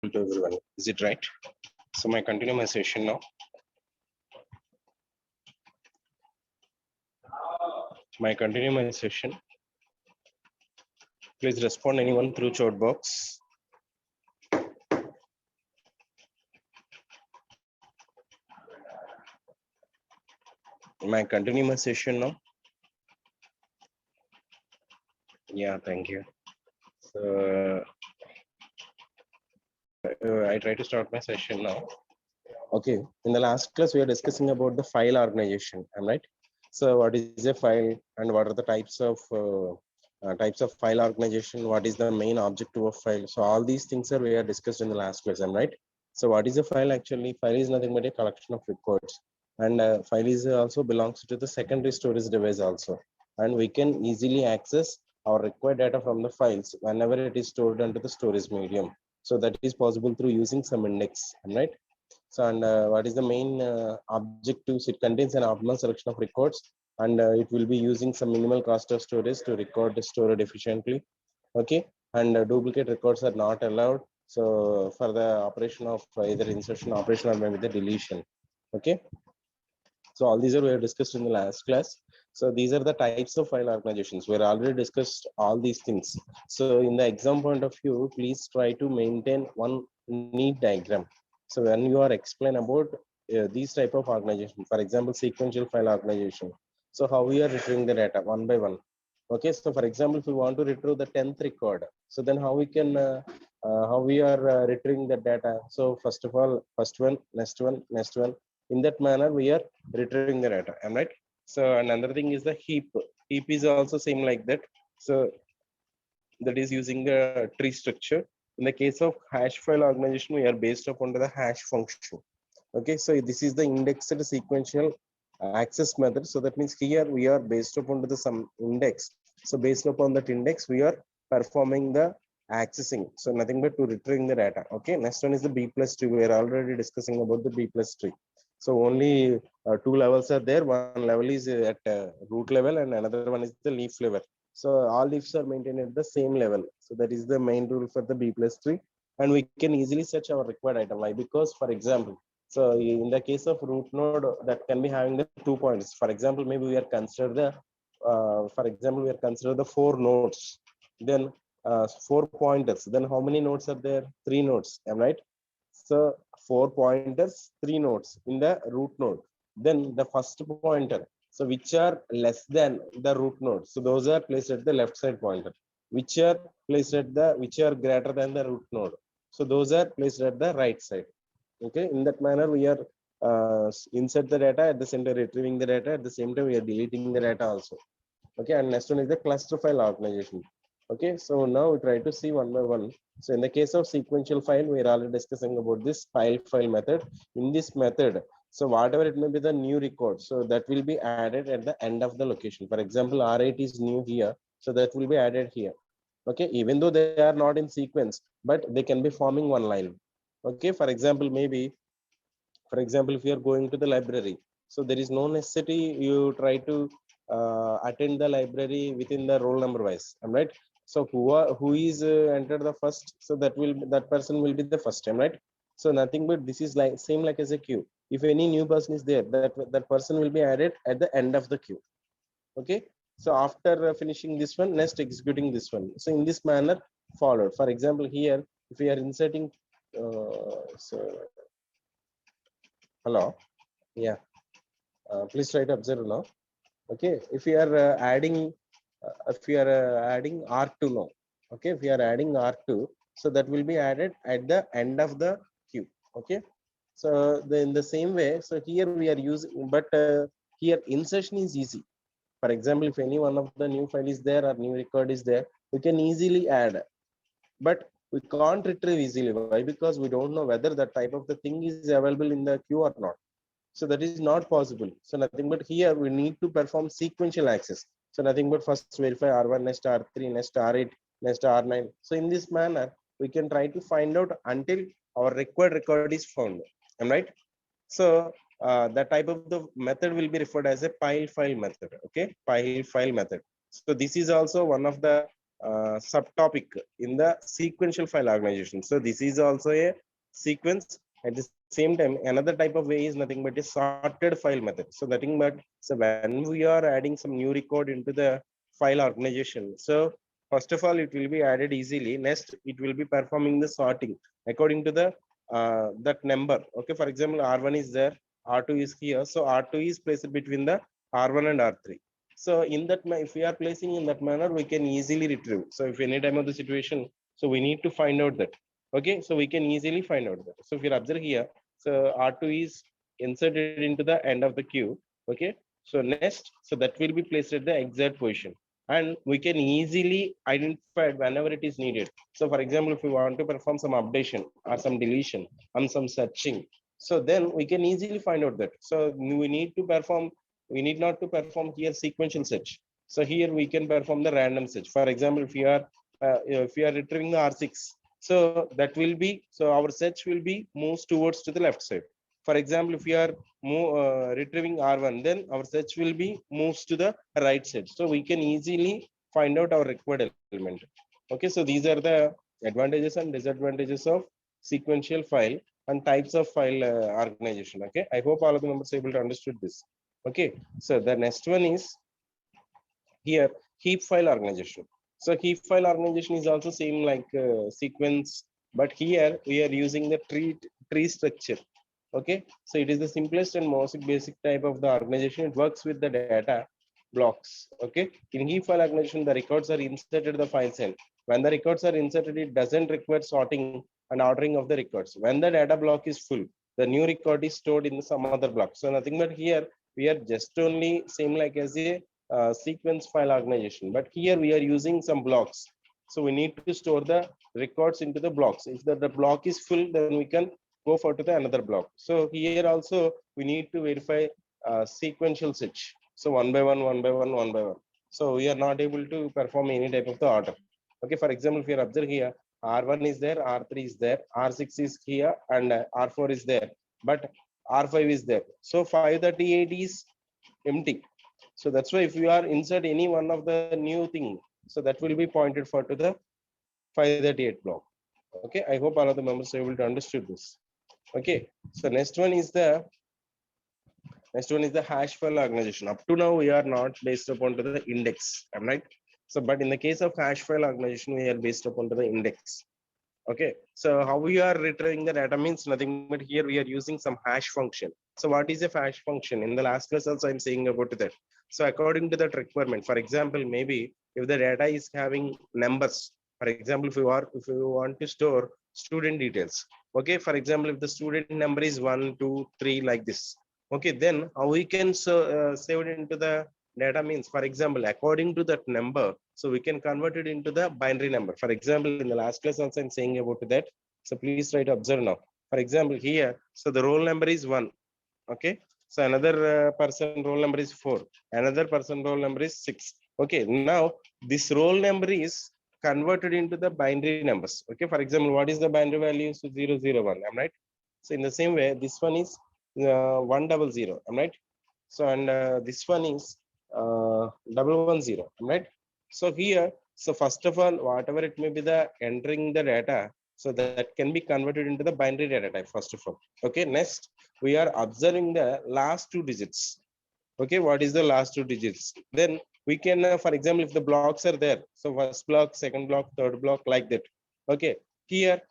to everyone. Is it right? So my continue my session now. My continue my session. Please respond anyone through chat box. My continue my session now. Yeah, thank you. So I try to start my session now. Okay, in the last class we are discussing about the file organization, am I right? So what is a file and what are the types of file organization? What is the main objective of file? So all these things are we are discussed in the last class, am I right? So what is a file actually? File is nothing but a collection of records, and file is also belongs to the secondary storage device also, and we can easily access our required data from the files whenever it is stored under the storage medium. So that is possible through using some index, am I right? So, and what is the main objectives? It contains an optimal selection of records, and it will be using some minimal cost of storage to record stored efficiently. Okay, and duplicate records are not allowed. So, for the operation of either insertion operation or maybe the deletion. Okay, so all these are we have discussed in the last class. So these are the types of file organizations. We're already discussed all these things. So in the exam point of view, please try to maintain one neat diagram. So when you are explain about these type of organization, for example, sequential file organization. So how we are retrieving the data one by one. Okay, so for example, if we want to retrieve the 10th record, so then how we can how we are retrieving the data. So first of all, first one, next one, next one. In that manner, we are retrieving the data. Am I right? So another thing is the heap. Heap is also same like that. So that is using the tree structure. In the case of hash file organization, we are based upon the hash function. Okay, so this is the indexed sequential access method. So that means here we are based upon the some index. So based upon that index, we are performing the accessing. So nothing but to retrieving the data. Okay, next one is the B plus tree. We are already discussing about the B plus tree. So only two levels are there. One level is at root level and another one is the leaf level. So all leaves are maintained at the same level. So that is the main rule for the B plus tree. And we can easily search our required item. Why? Because for example, so in the case of root node, that can be having the 2 points. For example, maybe we are consider the, for example, we are consider the 4 nodes, then 4 pointers. Then how many nodes are there? 3 nodes. Am I right? So 4 pointers, 3 nodes in the root node. Then the first pointer. So which are less than the root node. So those are placed at the left side pointer. Which are placed at the which are greater than the root node. So those are placed at the right side. Okay, in that manner we are insert the data at the center, retrieving the data at the same time we are deleting the data also. Okay, and next one is the cluster file organization. Okay, so now we try to see one by one. So in the case of sequential file, we are already discussing about this file method. In this method, so whatever it may be the new record, so that will be added at the end of the location. For example, R8 is new here, so that will be added here. Okay, even though they are not in sequence, but they can be forming one line. Okay, for example, maybe, for example, if you are going to the library, so there is no necessity you try to attend the library within the roll number wise. Am right? So who is entered the first, so that person will be the first time, right? So nothing but this is like same like as a queue. If any new person is there, that person will be added at the end of the queue. Okay, so after finishing this one, next executing this one. So in this manner followed. For example, here if we are inserting so hello, yeah, please try to observe now. Okay, if we are adding R2 now, okay, if we are adding R2, so that will be added at the end of the queue. Okay, so in the same way, so here we are using, but here insertion is easy. For example, if any one of the new file is there or new record is there, we can easily add, but we can't retrieve easily. Why? Because we don't know whether that type of the thing is available in the queue or not. So that is not possible. So nothing but here we need to perform sequential access. So nothing but first verify R1, next R3, next R8, next R9. So in this manner, we can try to find out until our required record is found. Am I right? So that type of the method will be referred as a pile file method. Okay, pile file method. So this is also one of the subtopic in the sequential file organization. So this is also a sequence. At the same time, another type of way is nothing but a sorted file method. So nothing but, so when we are adding some new record into the file organization, so first of all it will be added easily. Next, it will be performing the sorting according to the that number. Okay, for example, R1 is there, R2 is here, so R2 is placed between the R1 and R3. So in that, if we are placing in that manner, we can easily retrieve. So if any time of the situation, so we need to find out that. Okay, so we can easily find out that. So if you observe here, so R2 is inserted into the end of the queue. Okay, so next, so that will be placed at the exact position, and we can easily identify it whenever it is needed. So for example, if we want to perform some updation or some deletion and some searching, so then we can easily find out that. So we need to perform, we need not to perform here sequential search. So here we can perform the random search. For example, if you are retrieving the R6, so that will be, so our search will be moves towards to the left side. For example, if we are retrieving R1, then our search will be moves to the right side. So we can easily find out our required element. Okay, so these are the advantages and disadvantages of sequential file and types of file organization. Okay, I hope all of the members are able to understood this. Okay, so the next one is here heap file organization. So heap file organization is also same like sequence, but here we are using the tree structure. Okay, so it is the simplest and most basic type of the organization. It works with the data blocks. Okay, in heap file organization, the records are inserted to the file cell. When the records are inserted, it doesn't require sorting and ordering of the records. When the data block is full, the new record is stored in some other block. So nothing but here we are just only same like as a sequence file organization, but here we are using some blocks. So we need to store the records into the blocks. If the block is full, then we can go for to the another block. So here also we need to verify sequential search. So one by one, one by one, one by one. So we are not able to perform any type of the order. Okay, for example, if you observe here, R1 is there, R3 is there, R6 is here, and R4 is there, but R5 is there. So 538 is empty. So that's why if you are insert any one of the new thing, so that will be pointed for to the 538 block. Okay, I hope all of the members are able to understood this. Okay, so next one is the hash file organization. Up to now we are not based upon to the index, am right? So but in the case of hash file organization, we are based upon to the index. Okay, so how we are retrieving the data means nothing but here we are using some hash function. So what is a hash function? In the last class also I'm saying about that. So according to that requirement, for example, maybe if the data is having numbers, for example, if you want to store student details, okay, for example, if the student number is 1 2 3 like this, okay, then how we can save it into the data means, for example, according to that number, so we can convert it into the binary number. For example, in the last class also I'm saying about that. So please try to observe now. For example, here, so the roll number is 1. Okay, so another person roll number is 4, another person roll number is 6. Okay, now this roll number is converted into the binary numbers. Okay, for example, what is the binary value? So 001, am right? So in the same way, this one is 100, am right? So and this one is 110, am right? So here, so first of all, whatever it may be the entering the data, so that can be converted into the binary data type first of all. Okay, next we are observing the last 2 digits. Okay, what is the last 2 digits? Then we can for example, if the blocks are there, so first block, second block, third block, like that. Okay, here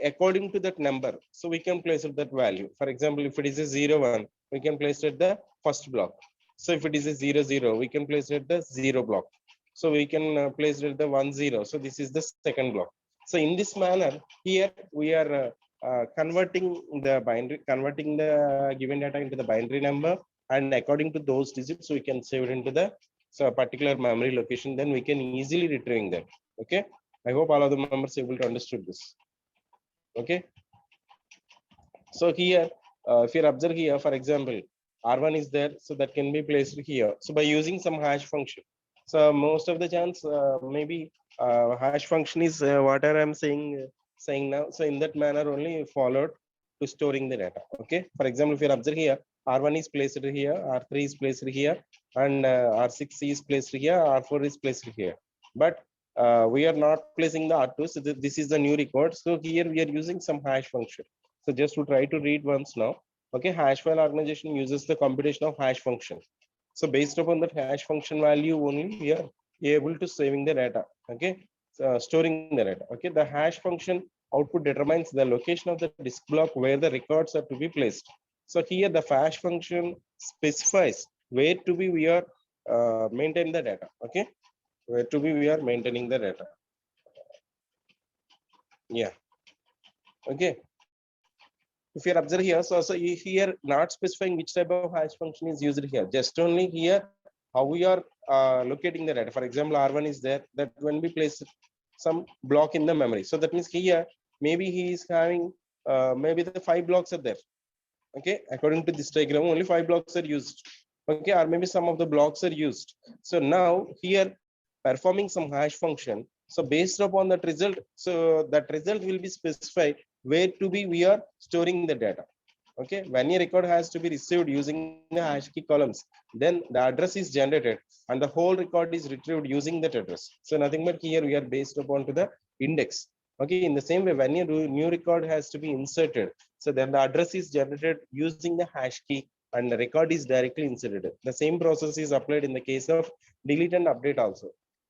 according to that number, so we can place it that value. For example, if it is a 01, we can place it the first block. So if it is a 00, we can place it the 0 block. So we can place it the 10. So this is the second block. So in this manner, here we are converting the given data into the binary number, and according to those digits, we can save it into the particular memory location. Then we can easily retrieving that. Okay, I hope all of the members able to understood this. Okay, so here if you observe here, for example, R1 is there, so that can be placed here. So by using some hash function, so most of the chance maybe hash function is whatever I'm saying now. So in that manner only followed to storing the data. Okay, for example, if you observe here, R1 is placed here, R3 is placed here, and R6 is placed here, R4 is placed here. But we are not placing the R2. So this is the new record. So here we are using some hash function. So just to try to read once now. Okay, hash file organization uses the computation of hash function. So based upon that hash function value only, we are able to saving the data. Okay, storing the data. Okay, the hash function output determines the location of the disk block where the records are to be placed. So here the hash function specifies where to be we are maintain the data. Okay, where to be we are maintaining the data. Yeah. Okay. If you observe here, so here not specifying which type of hash function is used here. Just only here how we are locating the data. For example, R1 is there, that when we place some block in the memory. So that means here maybe he is having maybe the 5 blocks are there. Okay, according to this diagram, only 5 blocks are used. Okay, or maybe some of the blocks are used. So now here performing some hash function. So based upon that result, so that result will be specified where to be we are storing the data. Okay, when a record has to be received using the hash key columns, then the address is generated and the whole record is retrieved using that address. So nothing but here we are based upon to the index. Okay, in the same way, when a new record has to be inserted, so then the address is generated using the hash key and the record is directly inserted. The same process is applied in the case of delete and update also.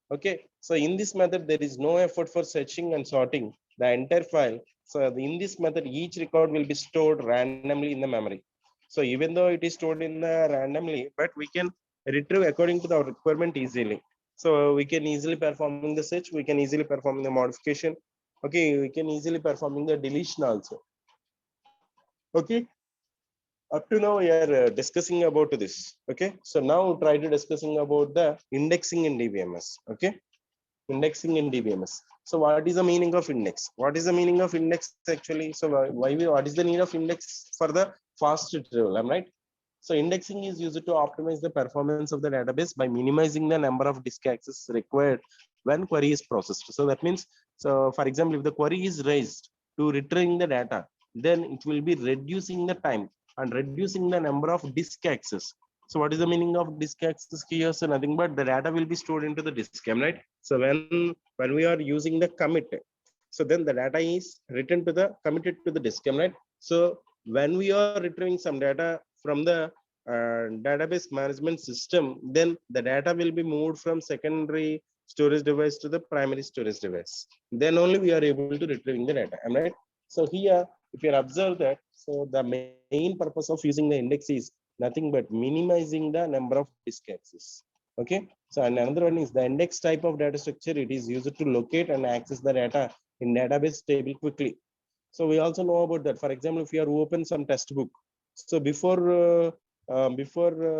Okay, so in this method, there is no effort for searching and sorting the entire file. So in this method, each record will be stored randomly in the memory. So even though it is stored in the randomly, but we can retrieve according to the requirement easily. So we can easily performing the search, we can easily perform the modification. Okay, we can easily performing the deletion also. Okay, up to now we are discussing about this. Okay, so now try to discussing about the indexing in DBMS. Okay, indexing in DBMS. So what is the meaning of index? What is the meaning of index actually? So what is the need of index for the fast retrieval? Am I right? So indexing is used to optimize the performance of the database by minimizing the number of disk access required when query is processed. So that means, so for example, if the query is raised to retrieving the data, then it will be reducing the time and reducing the number of disk access. So what is the meaning of disk access here? So nothing but the data will be stored into the disk, right? So when we are using the commit, so then the data is written to the committed to the disk, right? So when we are retrieving some data from the database management system, then the data will be moved from secondary storage device to the primary storage device. Then only we are able to retrieving the data, right? So here, if you observe that, so the main purpose of using the index is nothing but minimizing the number of disk access. Okay, so another one is the index type of data structure. It is used to locate and access the data in database table quickly. So we also know about that. For example, if you are open some test book, so before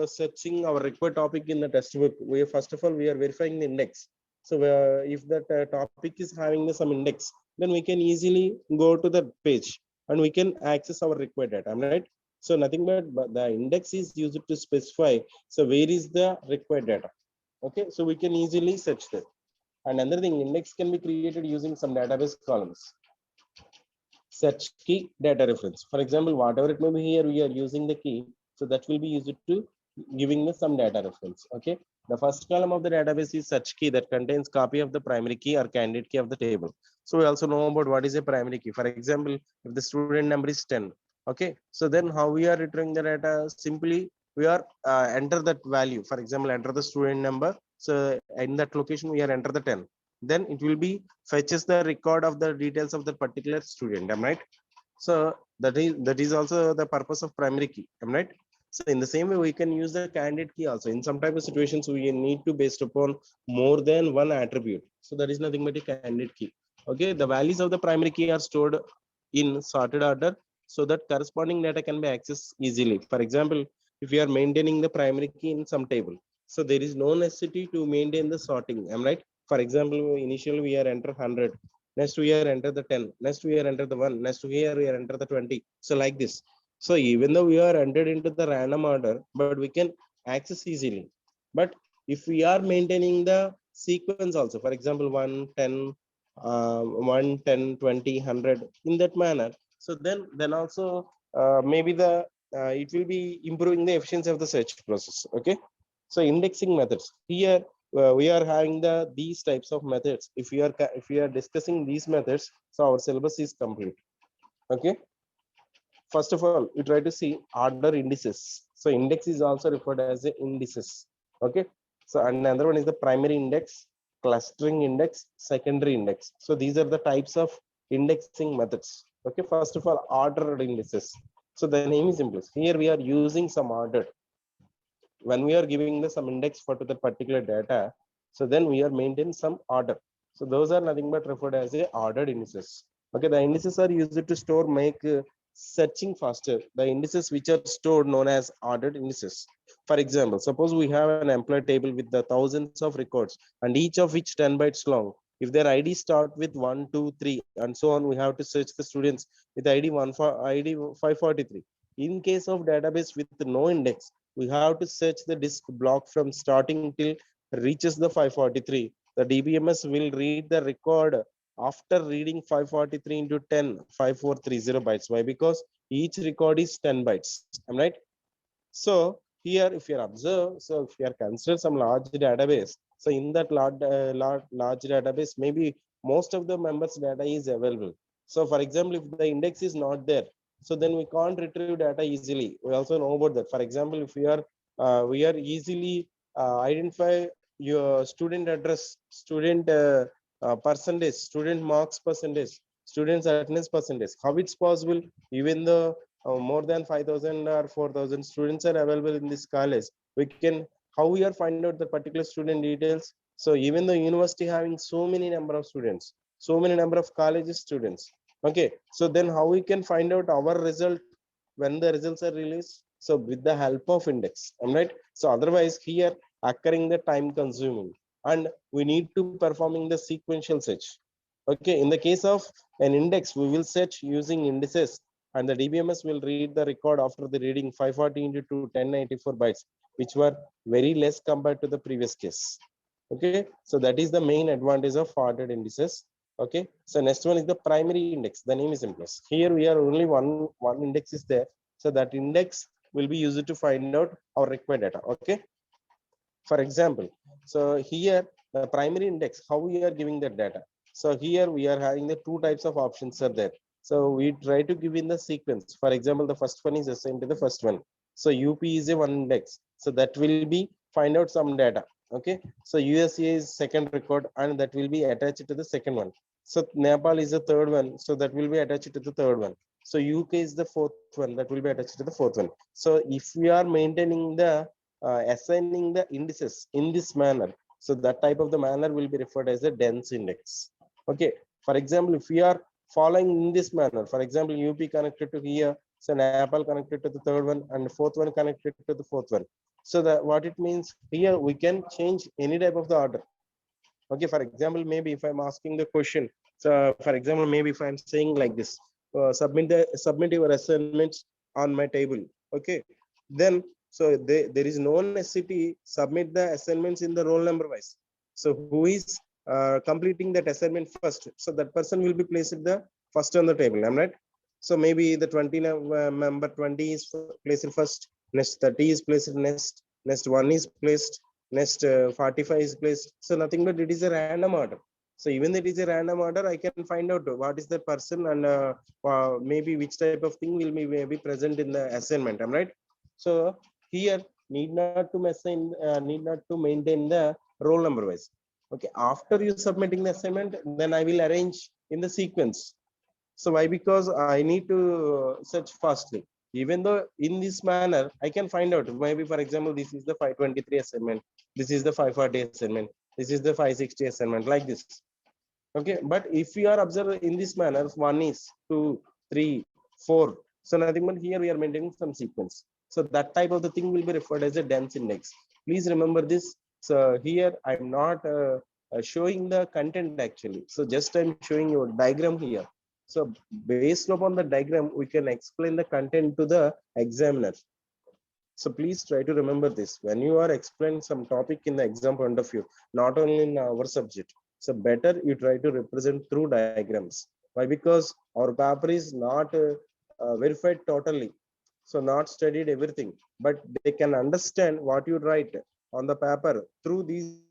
searching our required topic in the test book, we first of all we are verifying the index. So if that topic is having some index, then we can easily go to the page and we can access our required data, right? So nothing but the index is used to specify so where is the required data. Okay, so we can easily search that. And another thing, index can be created using some database columns. Search key data reference. For example, whatever it may be here, we are using the key. So that will be used to giving the some data reference. Okay. The first column of the database is search key that contains copy of the primary key or candidate key of the table. So we also know about what is a primary key. For example, if the student number is 10. Okay. So then how we are retrieving the data? Simply we are enter that value. For example, enter the student number. So in that location, we are enter the 10. Then it will be fetches the record of the details of the particular student. Am I right? So that is also the purpose of primary key. Am I right? So in the same way, we can use the candidate key also. In some type of situations, we need to based upon more than one attribute. So that is nothing but a candidate key. Okay, the values of the primary key are stored in sorted order so that corresponding data can be accessed easily. For example, if you are maintaining the primary key in some table, so there is no necessity to maintain the sorting. Am I right? For example, initially we are enter 100. Next we are enter the 10. Next we are enter the 1. Next here we are enter the 20. So like this. So even though we are entered into the random order, but we can access easily. But if we are maintaining the sequence also, for example, 1, 10, 1, 10, 20, 100 in that manner. So then also maybe the it will be improving the efficiency of the search process. Okay. So indexing methods here we are having these types of methods. If we are discussing these methods, so our syllabus is complete. Okay. First of all, we try to see order indices. So index is also referred as the indices. Okay. So another one is the primary index, clustering index, secondary index. So these are the types of indexing methods. Okay. First of all, ordered indices. So the name is simple. Here we are using some order. When we are giving the some index for to the particular data, so then we are maintaining some order. So those are nothing but referred as a ordered indices. Okay, the indices are used to store, make searching faster. The indices which are stored known as ordered indices. For example, suppose we have an employee table with the thousands of records and each of which 10 bytes long. If their ID start with 1, 2, 3 and so on, we have to search the students with ID 1 for ID 543. In case of database with no index, we have to search the disk block from starting till reaches the 543. The DBMS will read the record after reading 543 into 10, 5430 bytes. Why? Because each record is 10 bytes. Am I right? So here, if you observe, so if you are consider some large database, so in that large database, maybe most of the members' data is available. So for example, if the index is not there, so then we can't retrieve data easily. We also know about that. For example, if we are easily identify your student address, student percentage, student marks percentage, students attendance percentage. How it's possible? Even the more than 5,000 or 4,000 students are available in this college. We can, how we are find out the particular student details. So even the university having so many number of students, so many number of colleges students. Okay, so then how we can find out our result when the results are released? So with the help of index, am right? So otherwise here occurring the time consuming, and we need to performing the sequential search. Okay, in the case of an index, we will search using indices, and the DBMS will read the record after the reading 540 into 1094 bytes, which were very less compared to the previous case. Okay, so that is the main advantage of ordered indices. Okay, so next one is the primary index. The name is simple. Here we are only one index is there, so that index will be used to find out our required data. Okay, for example, so here the primary index, how we are giving the data. So here we are having the two types of options are there. So we try to give in the sequence. For example, the first one is assigned to the first one. So UP is a one index, so that will be find out some data. Okay, so USA is second record and that will be attached to the second one. So Nepal is the third one, so that will be attached to the third one. So UK is the fourth one, that will be attached to the fourth one. So if we are maintaining the assigning the indices in this manner, so that type of the manner will be referred as a dense index. Okay, for example, if we are following in this manner, for example, UP connected to here, so Nepal connected to the third one and the fourth one connected to the fourth one. So that what it means here, we can change any type of the order. Okay, for example, maybe if I'm asking the question, so for example, maybe if I'm saying like this, submit your assignments on my table. Okay, then so there is no necessity submit the assignments in the roll number wise. So who is completing that assignment first, so that person will be placed at the first on the table. I'm right. So maybe the 20 member 20 is placed first, next 30 is placed next 1 is placed, next 45 is placed. So nothing but it is a random order. So even it is a random order, I can find out what is the person and maybe which type of thing will be maybe present in the assignment. I'm right. So here need not to need not to maintain the roll number wise. Okay, after you submitting the assignment, then I will arrange in the sequence. So why? Because I need to search fastly. Even though in this manner, I can find out maybe, for example, this is the 523 assignment, this is the 540 assignment, this is the 560 assignment, like this. Okay, but if we are observing in this manner, 1 is 2, 3, 4. So nothing but here we are maintaining some sequence. So that type of the thing will be referred as a dense index. Please remember this. So here I'm not showing the content actually. So just I'm showing you a diagram here. So based upon the diagram, we can explain the content to the examiner. So please try to remember this when you are explaining some topic in the exam point of view, not only in our subject. So better you try to represent through diagrams. Why? Because our paper is not verified totally. So not studied everything, but they can understand what you write on the paper through these diagrams.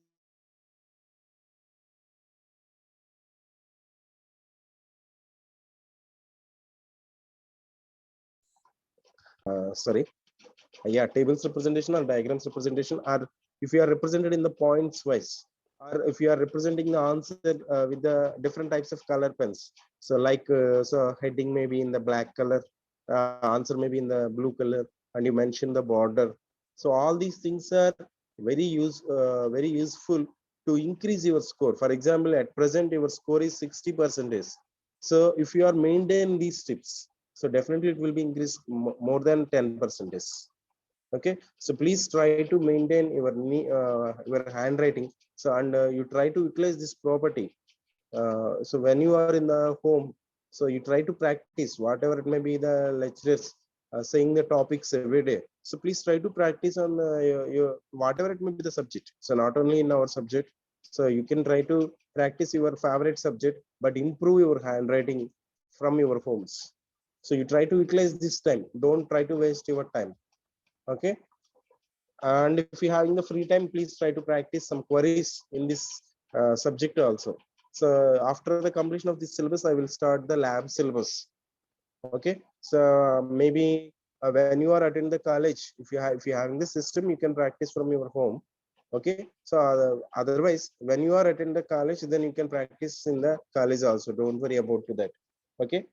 sorry, yeah, tables representation or diagrams representation, or if you are represented in the points wise, or if you are representing the answer with the different types of color pens. So like so heading maybe in the black color, answer maybe in the blue color, and you mention the border. So all these things are very useful to increase your score. For example, at present your score is 60%. So if you are maintain these tips, so definitely it will be increased more than 10%. Okay, so please try to maintain your handwriting. So and you try to utilize this property. So when you are in the home, so you try to practice whatever it may be the lecturers saying the topics every day. So please try to practice on your whatever it may be the subject. So not only in our subject, so you can try to practice your favorite subject, but improve your handwriting from your homes. So you try to utilize this time, don't try to waste your time. Okay, and if you having the free time, please try to practice some queries in this subject also. So after the completion of this syllabus, I will start the lab syllabus. Okay, so maybe when you are attending the college, if you having the system, you can practice from your home. Okay, so otherwise when you are attending the college, then you can practice in the college also, don't worry about that. Okay,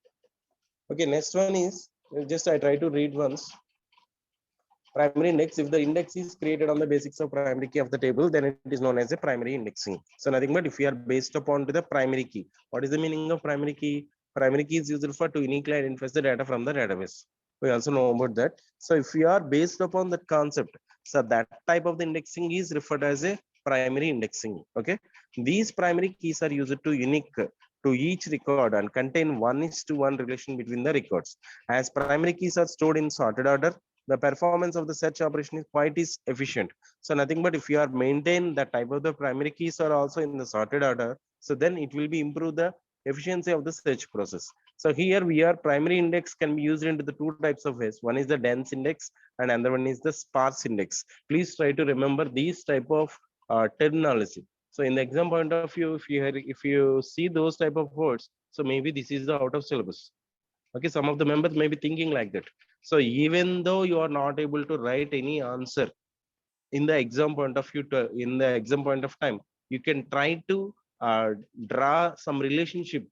okay, next one is just I try to read once. Primary index, if the index is created on the basics of primary key of the table, then it is known as a primary indexing. So nothing but if we are based upon to the primary key. What is the meaning of primary key? Primary key is used for to uniquely identify the data from the database. We also know about that. So if we are based upon that concept, so that type of the indexing is referred as a primary indexing. Okay, these primary keys are used to unique to each record and contain 1:1 relation between the records. As primary keys are stored in sorted order, the performance of the search operation is quite efficient. So nothing but if you are maintain the type of the primary keys are also in the sorted order, so then it will be improve the efficiency of the search process. So here we are primary index can be used into the two types of ways. One is the dense index and another one is the sparse index. Please try to remember these type of terminology. So in the exam point of view, if you see those type of words, so maybe this is the out of syllabus. Okay, some of the members may be thinking like that. So even though you are not able to write any answer in the exam point of view, in the exam point of time, you can try to draw some relationship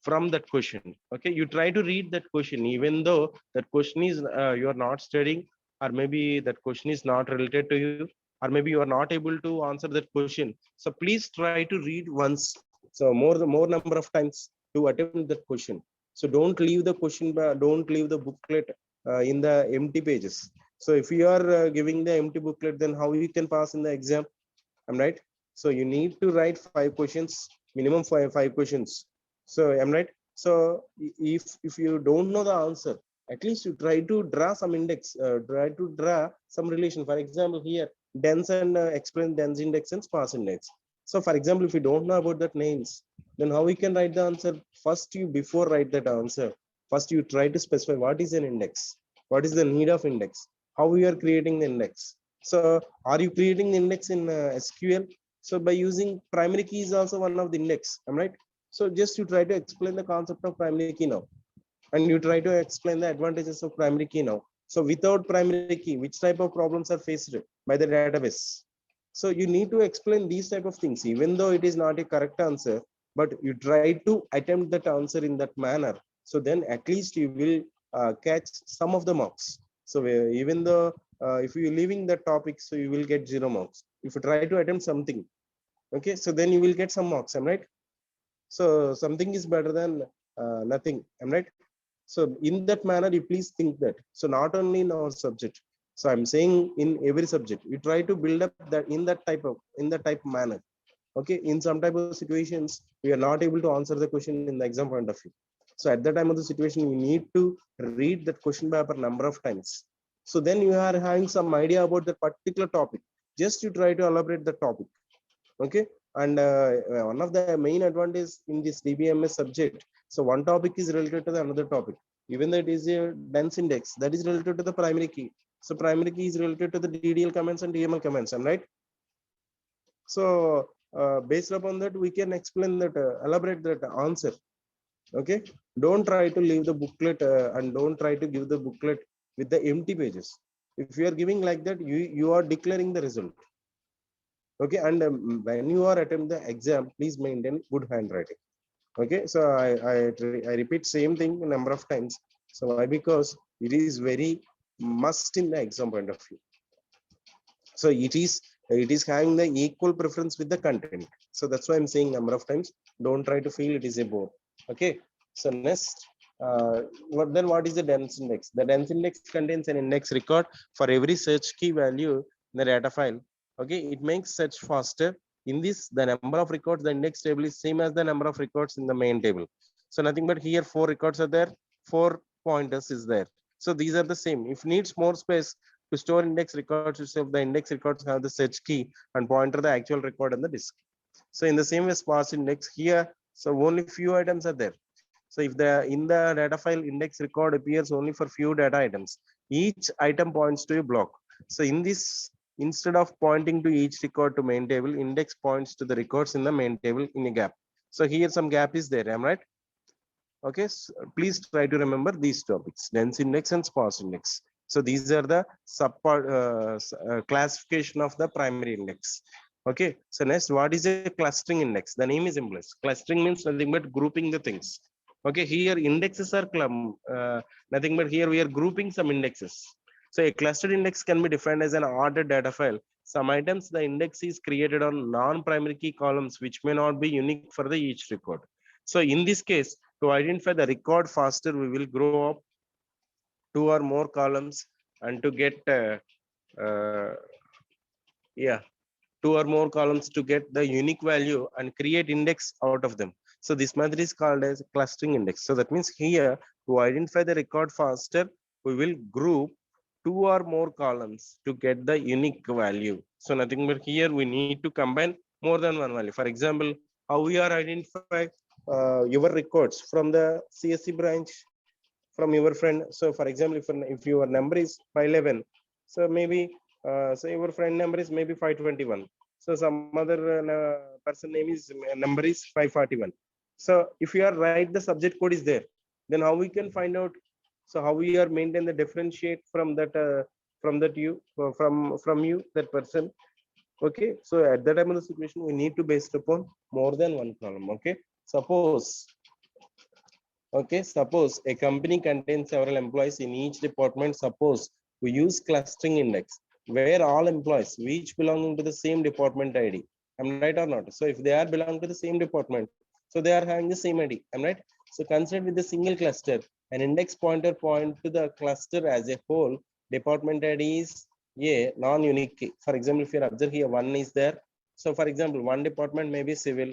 from that question. Okay, you try to read that question, even though that question is you are not studying, or maybe that question is not related to you, or maybe you are not able to answer that question. So please try to read once, so more number of times to attempt that question. So don't leave the question, don't leave the booklet in the empty pages. So if you are giving the empty booklet, then how you can pass in the exam? I'm right. So you need to write 5 questions, minimum five questions. So I'm right. So if you don't know the answer, at least you try to draw some index, try to draw some relation. For example, here dense and explain dense index and sparse index. So for example, if you don't know about that names, then how we can write the answer? First, you before write that answer, first you try to specify what is an index, what is the need of index, how we are creating the index. So are you creating the index in SQL? So by using primary key is also one of the index. Am I right? So just you try to explain the concept of primary key now, and you try to explain the advantages of primary key now. So without primary key, which type of problems are faced by the database? So you need to explain these type of things, even though it is not a correct answer, but you try to attempt that answer in that manner. So then at least you will catch some of the marks. So even though if you leaving the topic, so you will get 0 marks. If you try to attempt something, okay, so then you will get some marks. Am I right? So something is better than nothing. Am I right? So in that manner, you please think that. So not only in our subject. So I'm saying in every subject, you try to build up that in that type manner. Okay, in some type of situations, we are not able to answer the question in the exam point of view. So at that time of the situation, you need to read that question paper number of times. So then you are having some idea about the particular topic. Just you try to elaborate the topic. Okay, and one of the main advantage in this DBMS subject, so one topic is related to the another topic. Even though it is a dense index, that is related to the primary key. So primary key is related to the DDL commands and DML commands. Am I right? So based upon that, we can explain that, elaborate that answer. Okay, don't try to leave the booklet and don't try to give the booklet with the empty pages. If you are giving like that, you are declaring the result. Okay, and when you are attempt the exam, please maintain good handwriting. Okay, so I repeat same thing a number of times. So why? Because it is very must in the exam point of view. So it is having the equal preference with the content. So that's why I'm saying number of times. Don't try to feel it is a bore. Okay. So next, what is the dense index? The dense index contains an index record for every search key value in the data file. Okay, it makes search faster. In this, the number of records, the index table is same as the number of records in the main table. So nothing but here 4 records are there, 4 pointers is there. So these are the same. If needs more space to store index records, if the index records have the search key and pointer the actual record on the disk. So in the same way, sparse index here, so only few items are there. So if the in the data file index record appears only for few data items, each item points to a block. So in this, instead of pointing to each record to main table, index points to the records in the main table in a gap. So here some gap is there, am I right? Okay, so please try to remember these topics: dense index and sparse index. So these are the classification of the primary index. Okay, so next, what is a clustering index? The name is implies. Clustering means nothing but grouping the things. Okay, here indexes are nothing but here we are grouping some indexes. So a clustered index can be defined as an ordered data file. Some items, the index is created on non-primary key columns, which may not be unique for the each record. So in this case, to identify the record faster, we will grow up 2 or more columns and to get uh, yeah, 2 or more columns to get the unique value and create index out of them. So this method is called as clustering index. So that means here, to identify the record faster, we will group 2 or more columns to get the unique value. So nothing but here we need to combine more than one value. For example, how we are identify your records from the CSC branch from your friend. So for example, if your number is 511, so maybe so your friend number is maybe 521. So some other person name is number is 541. So if you are right, the subject code is there. Then how we can find out? So how we are maintain the differentiate from that you from you that person. Okay. So at that time of the situation, we need to base upon more than one column. Okay. Suppose a company contains several employees in each department. Suppose we use clustering index where all employees each belonging to the same department ID. Am I right or not? So if they are belong to the same department, so they are having the same ID. Am I right? So consider with the single cluster, an index pointer point to the cluster as a whole. Department ID is a non-unique key. For example, if you observe here, one is there. So for example, one department may be civil.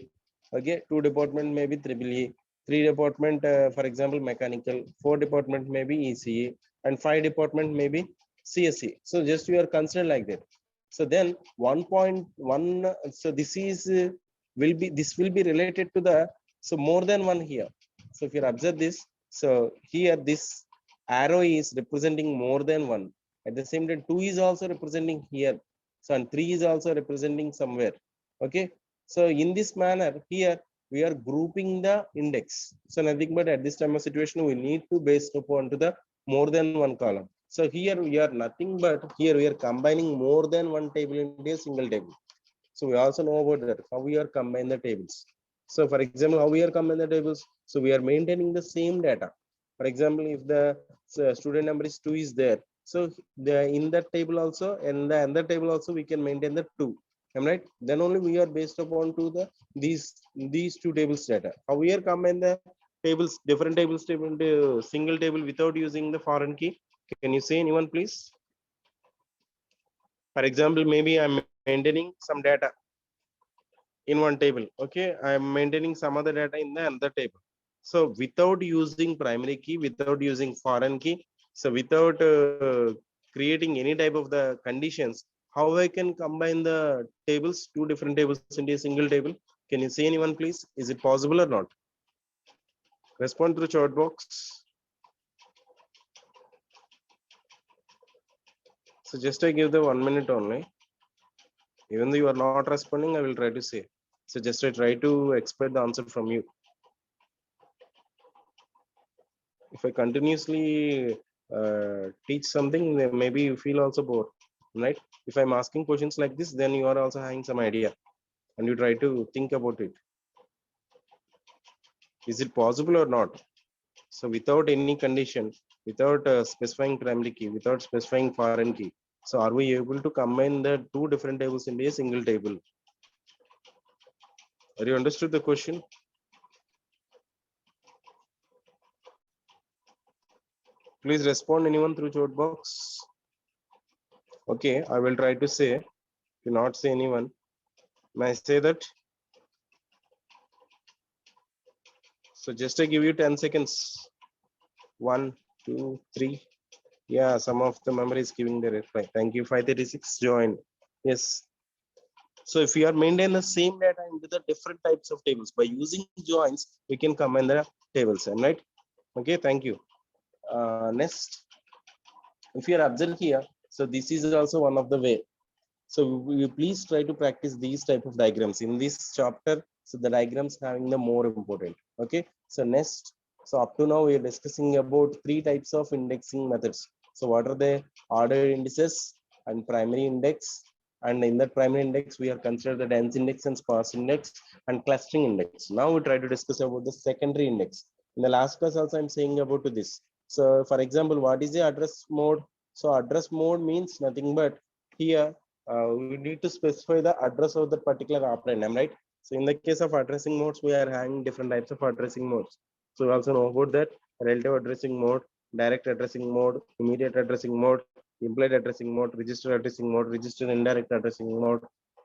Okay, two department may be triple E, three department, for example, mechanical, four department may be ECE, and five department may be CSE. So just you are considered like that. So then 1.1, so this will be related to the, so more than one here. So if you observe this, so here this arrow is representing more than one. At the same time, 2 is also representing here. So and 3 is also representing somewhere. Okay. So in this manner here, we are grouping the index. So nothing but at this time of situation, we need to base upon to the more than one column. So here we are nothing but here we are combining more than one table into a single table. So we also know about that, how we are combine the tables. So for example, how we are combine the tables. So we are maintaining the same data. For example, if the student number is 2 is there. So the in that table also and the other table also we can maintain the 2. Am I right? Then only we are based upon to the these two tables data. How we are combine the tables, different tables table into single table without using the foreign key. Can you say anyone please? For example, maybe I'm maintaining some data in one table. Okay, I am maintaining some other data in the other table. So without using primary key, without using foreign key, so without creating any type of the conditions, how I can combine the tables, two different tables into a single table? Can you see anyone please? Is it possible or not? Respond through chat box. So just I give the 1 minute only. Even though you are not responding, I will try to say. So just I try to expect the answer from you. If I continuously teach something, then maybe you feel also bored, right? If I'm asking questions like this, then you are also having some idea and you try to think about it. Is it possible or not? So without any condition, without specifying primary key, without specifying foreign key, so are we able to combine the two different tables into a single table? Are you understood the question? Please respond anyone through chat box. Okay, I will try to say, do not say anyone. May I say that? So just to give you 10 seconds. 1, 2, 3. Yeah, some of the memory is giving the reply. Thank you. 536 join. Yes. So if we are maintain the same data into the different types of tables by using joins, we can combine the tables. Am I right? Okay, thank you. Next, if you are observed here, so this is also one of the way. So you please try to practice these type of diagrams in this chapter. So the diagrams having the more important. Okay. So next, so up to now we are discussing about three types of indexing methods. So what are the ordered indices and primary index? And in that primary index, we are considered the dense index and sparse index and clustering index. Now we try to discuss about the secondary index. In the last class also I'm saying about this. So for example, what is the address mode? So address mode means nothing but here we need to specify the address of the particular operand, right? So in the case of addressing modes, we are having different types of addressing modes. So we also know about that relative addressing mode, direct addressing mode, immediate addressing mode, implied addressing mode, registered indirect addressing mode.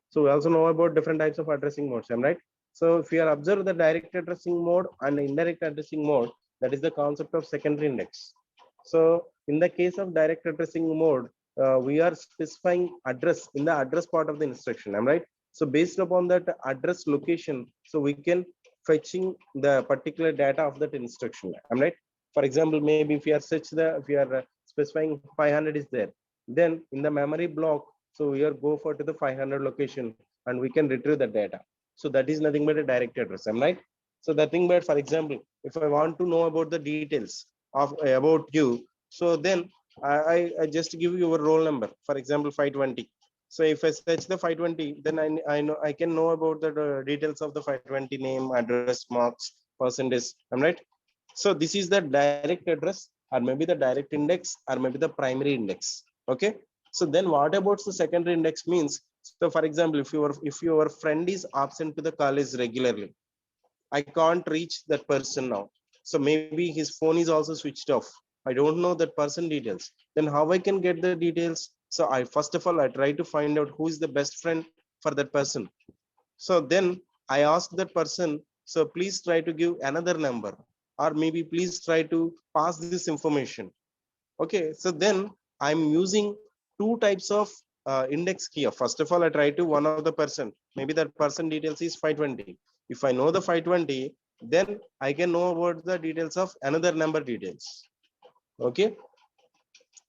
So we also know about different types of addressing modes, right? So if you are observe the direct addressing mode and the indirect addressing mode, that is the concept of secondary index. So in the case of direct addressing mode, we are specifying address in the address part of the instruction. Am I right? So based upon that address location, so we can fetching the particular data of that instruction. Am I right? For example, maybe if you are if you are specifying 500 is there, then in the memory block, so we are go for to the 500 location and we can retrieve the data. So that is nothing but a direct address. Am I right? So the thing but for example, if I want to know about the details of about you, so then I just give you your roll number, for example 520. So if I search the 520, then I know I can know about the details of the 520 name, address, marks, percentage. I'm right. So this is the direct address or maybe the direct index or maybe the primary index. Okay. So then what about the secondary index means? So for example, if your friend is absent to the college regularly, I can't reach that person now. So maybe his phone is also switched off. I don't know that person details. Then how I can get the details? So I first of all I try to find out who is the best friend for that person. So then I ask that person, so please try to give another number, or maybe please try to pass this information. Okay, so then I'm using two types of index here. First of all, I try to one of the person. Maybe that person details is 520. If I know the 520, then I can know about the details of another number details. Okay,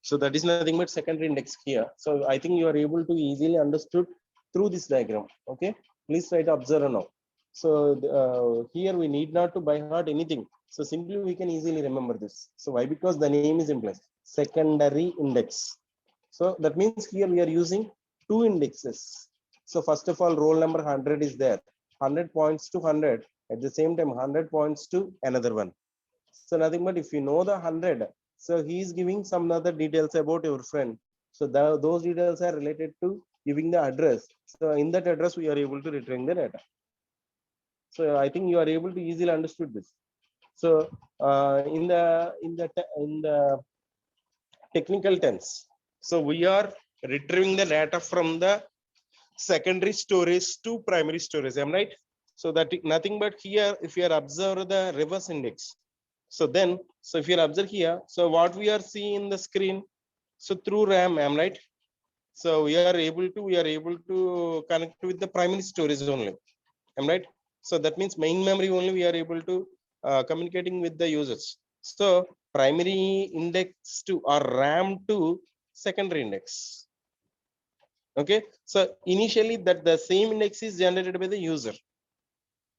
so that is nothing but secondary index here. So I think you are able to easily understood through this diagram. Okay, please try to observe now. So here we need not to by heart anything. So simply we can easily remember this. So why? Because the name is implies secondary index. So that means here we are using two indexes. So first of all, roll number 100 is there. 100 points to 100. At the same time, 100 points to another one. So nothing but if you know the 100, so he is giving some other details about your friend. So those details are related to giving the address. So in that address, we are able to retrieve the data. So I think you are able to easily understood this. So in the technical terms, so we are retrieving the data from the secondary storage to primary storage. Am I right? So that nothing but here, if you are observe the reverse index, so then so if you observe here, so what we are seeing in the screen, so through RAM, am I right? So we are able to connect with the primary storage only. Am I right? So that means main memory only we are able to communicating with the users. So primary index to or RAM to secondary index. Okay, so initially that the same index is generated by the user.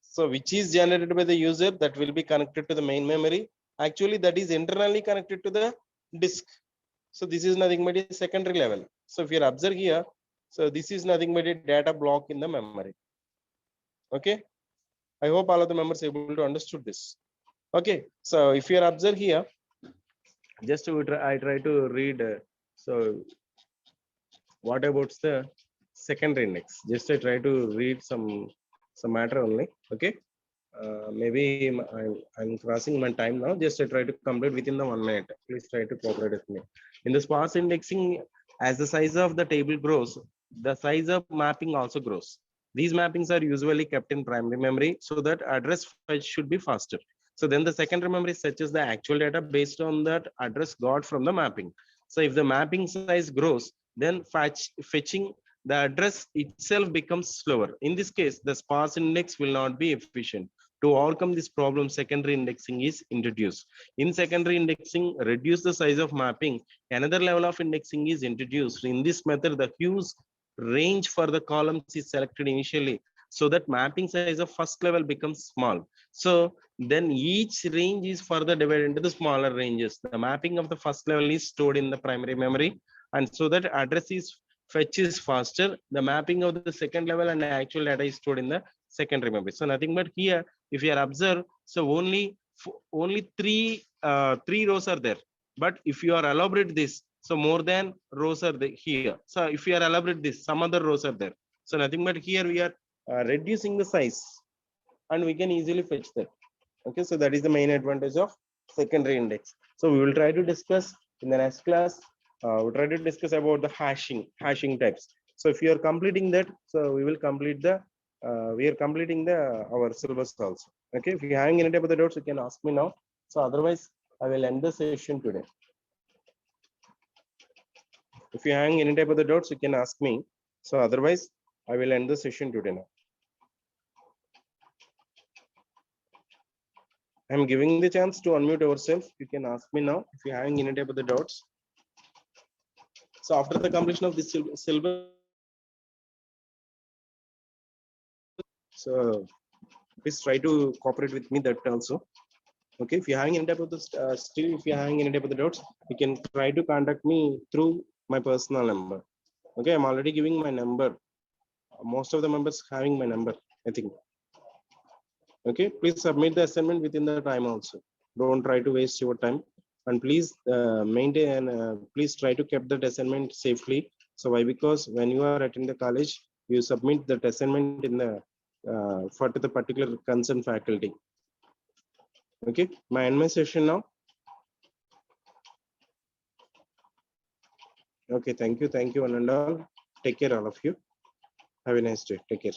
So which is generated by the user, that will be connected to the main memory. Actually that is internally connected to the disk. So this is nothing but a secondary level. So if you observe here, so this is nothing but a data block in the memory. Okay, I hope all of the members able to understood this. Okay, so if you observe here, just I try to read. So what about the secondary index? Just I try to read some matter only. Okay, maybe I'm crossing my time now. Just I try to complete within the 1 minute. Please try to cooperate with me. In the sparse indexing, as the size of the table grows, the size of mapping also grows. These mappings are usually kept in primary memory so that address fetch should be faster. So then the secondary memory fetches the actual data based on that address got from the mapping. So if the mapping size grows, then fetching the address itself becomes slower. In this case, the sparse index will not be efficient. To overcome this problem, secondary indexing is introduced. In secondary indexing, reduce the size of mapping. Another level of indexing is introduced. In this method, the huge range for the columns is selected initially so that mapping size of first level becomes small. So then each range is further divided into the smaller ranges. The mapping of the first level is stored in the primary memory, and so that address is fetches faster. The mapping of the second level and actual data is stored in the secondary memory. So nothing but here, if you are observe, so only three rows are there. But if you are elaborate this, so more than rows are here. So if you are elaborate this, some other rows are there. So nothing but here we are reducing the size, and we can easily fetch that. Okay, so that is the main advantage of secondary index. So we will try to discuss in the next class. We'll try to discuss about the hashing types. So if you are completing that, so we will complete the we are completing the our syllabus also. Okay, if you are having any type of the doubts, you can ask me now. So otherwise, I will end the session today. If you are having any type of the doubts, you can ask me. So otherwise, I will end the session today now. I'm giving the chance to unmute yourself. You can ask me now if you're having any type of the doubts. So after the completion of this syllabus, so please try to cooperate with me that also. Okay, if you're having any type of the still, if you're having any type of the doubts, you can try to contact me through my personal number. Okay, I'm already giving my number. Most of the members having my number, I think. Okay, please submit the assignment within the time also. Don't try to waste your time, and please maintain and please try to keep that assignment safely. So why? Because when you are attending the college, you submit that assignment in the for the particular concerned faculty. Okay, my end my session now. Okay, thank you one and all. Take care, all of you. Have a nice day. Take care.